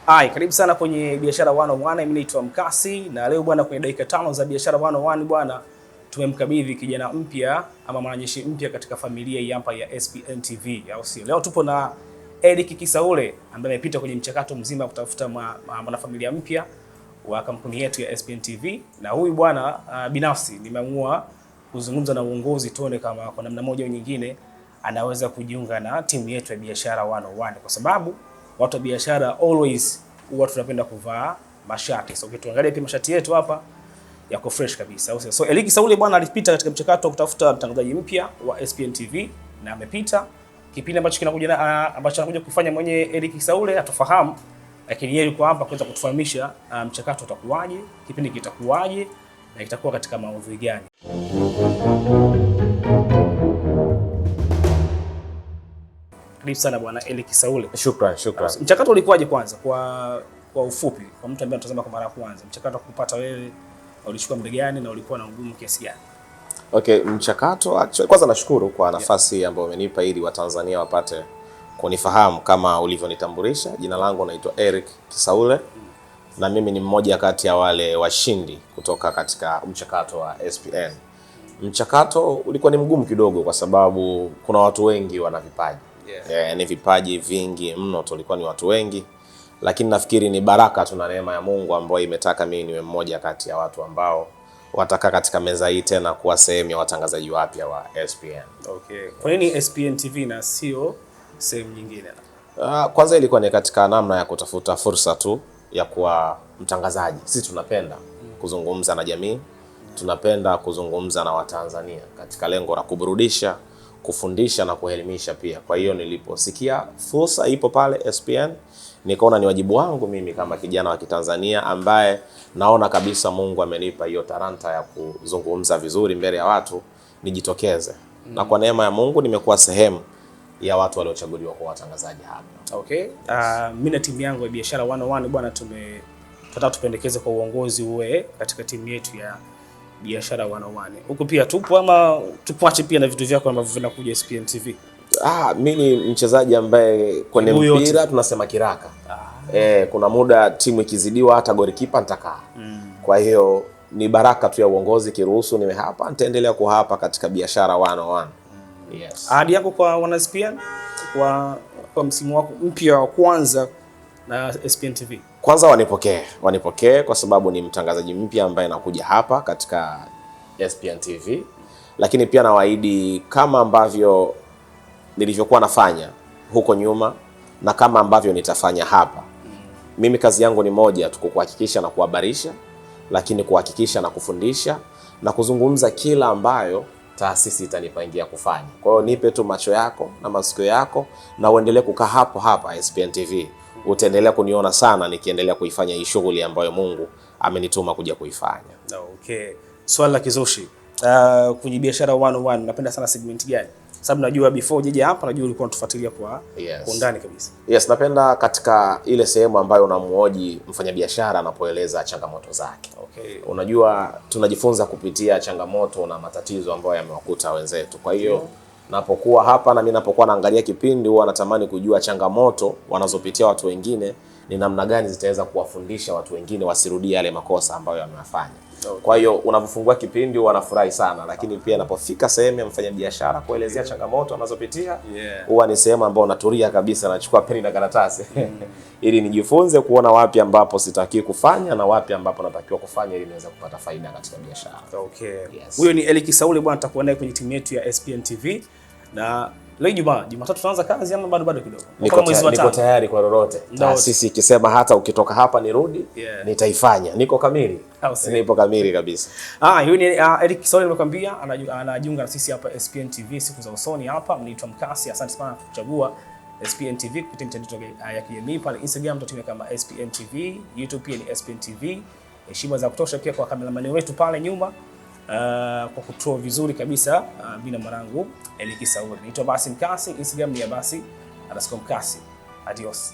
Hai, karibu sana kwenye Biashara 101. Mimi naitwa Mkasi na leo bwana, kwenye dakika 5 za Biashara 101 bwana, tumemkabidhi kijana mpya ama mwanajeshi mpya katika familia hii hapa ya SPN TV, au sio? Leo tupo na Eric Kisaule ambaye amepita kwenye mchakato mzima wa kutafuta mwanafamilia mpya wa kampuni yetu ya SPN TV, na huyu bwana binafsi nimeamua kuzungumza na uongozi tuone kama kwa namna moja au nyingine anaweza kujiunga na timu yetu ya Biashara 101, kwa sababu watu wa biashara always huwa tunapenda kuvaa mashati. So tuangalie pia mashati yetu hapa yako fresh kabisa. So Eric Kisaule bwana alipita katika mchakato wa kutafuta mtangazaji mpya wa SPN TV na amepita. Kipindi ambacho kinakuja ambacho anakuja kufanya mwenye Eric Kisaule atofahamu, lakini yeye yuko hapa kuweza kutufahamisha mchakato utakuwaje, kipindi kitakuwaje na kitakuwa katika maudhui gani. Karibu sana bwana Eric Kisaule. Shukrani. Mchakato ulikuwaje kwanza kwa ufupi, kwa mtu ambaye anatazama kwa mara ya kwanza, mchakato wa kupata wewe ulichukua muda gani na ulikuwa na ugumu kiasi gani? Okay, mchakato actually, kwanza nashukuru kwa nafasi ambayo umenipa ili Watanzania wapate kunifahamu kama ulivyonitambulisha. Jina langu naitwa Eric Kisaule na mimi ni mmoja kati ya wale washindi kutoka katika mchakato wa SPN. Mchakato ulikuwa ni mgumu kidogo kwa sababu kuna watu wengi wana vipaji. Ni vipaji vingi mno, tulikuwa ni watu wengi, lakini nafikiri ni baraka tuna neema ya Mungu ambayo imetaka mimi niwe mmoja kati ya watu ambao wataka katika meza hii tena kuwa sehemu ya watangazaji wapya wa SPN. Okay. Kwa nini SPN TV na sio sehemu nyingine? Kwanza ilikuwa ni katika namna ya kutafuta fursa tu ya kuwa mtangazaji. Sisi tunapenda kuzungumza na jamii, tunapenda kuzungumza na Watanzania katika lengo la kuburudisha, kufundisha na kuelimisha pia. Kwa hiyo niliposikia fursa ipo pale SPN, nikaona ni wajibu wangu mimi kama kijana wa Kitanzania ambaye naona kabisa Mungu amenipa hiyo talanta ya kuzungumza vizuri mbele ya watu, nijitokeze. Na kwa neema ya Mungu nimekuwa sehemu ya watu waliochaguliwa kwa watangazaji hapa. Okay. Mimi na timu yangu ya Biashara 101 bwana, tunataka tupendekeze kwa uongozi uwe katika timu yetu ya Biashara 101. Huko pia tupo ama tupache pia na vitu vyako ambavyo vinakuja SPN TV? Mimi ni mchezaji ambaye kwenye mpira tunasema kiraka. Kuna muda timu ikizidiwa hata golikipa nitakaa. Kwa hiyo ni baraka tu ya uongozi, kiruhusu niwe hapa, nitaendelea kuwa hapa katika Biashara 101. Yes. Ahadi yako kwa wana SPN kwa msimu wako mpya wa kwanza na SPN TV? Kwanza wanipokee kwa sababu ni mtangazaji mpya ambaye nakuja hapa katika SPN TV, lakini pia nawaahidi kama ambavyo nilivyokuwa nafanya huko nyuma na kama ambavyo nitafanya hapa. Mimi kazi yangu ni moja tu, kuhakikisha na kuhabarisha, lakini kuhakikisha na kufundisha na kuzungumza kila ambayo taasisi itanipangia kufanya. Kwa hiyo nipe tu macho yako na masikio yako na uendelee kukaa hapo hapa SPN TV. Utaendelea kuniona sana nikiendelea kuifanya hii shughuli ambayo Mungu amenituma kuja kuifanya. Okay. Swali la kizushi. Kwenye Biashara 101 napenda sana segment gani? Sababu najua before jeje hapa najua ulikuwa unatufuatilia kwa undani kabisa. Yes, napenda katika ile sehemu ambayo unamuoji mfanyabiashara anapoeleza changamoto zake. Okay. Unajua tunajifunza kupitia changamoto na matatizo ambayo yamewakuta wenzetu. Kwa hiyo napokuwa hapa na mimi napokuwa naangalia kipindi huwa natamani kujua changamoto wanazopitia watu wengine ni namna gani zitaweza kuwafundisha watu wengine wasirudie yale makosa ambayo wameyafanya. Okay. Kwa hiyo unapofungua kipindi huwa nafurahi sana, lakini pia napofika sehemu ya mfanyabiashara kuelezea changamoto anazopitia huwa ni sehemu ambayo natulia kabisa, nachukua peni na karatasi ili nijifunze kuona wapi ambapo sitaki kufanya na wapi ambapo natakiwa kufanya ili niweze kupata faida katika biashara. Okay. Yes. Huyo ni Eric Kisaule bwana, tutakuwa naye kwenye timu yetu ya SPN TV na leo Jumatatu tunaanza kazi ama bado kidogo? Niko tayari kwa lolote. Taasisi ikisema hata ukitoka hapa nirudi, nitaifanya. Niko kamili. Nipo kamili kabisa. Huyu ni Eric Kisaule, nimekwambia anajiunga na sisi hapa SPN TV siku za usoni hapa. Mnaitwa Mkasi. Asante sana kwa kuchagua SPN TV kupitia mitandao ya kijamii pale Instagram tunatumia kama SPN TV, YouTube pia ni SPN TV. Heshima za kutosha pia kwa kameramani wetu pale nyuma. Kwa kutoa vizuri kabisa bila mwanangu Eric Kisaule. Naitwa Basi Mkasi, Instagram ni ya Basi_Mkasi. Adios.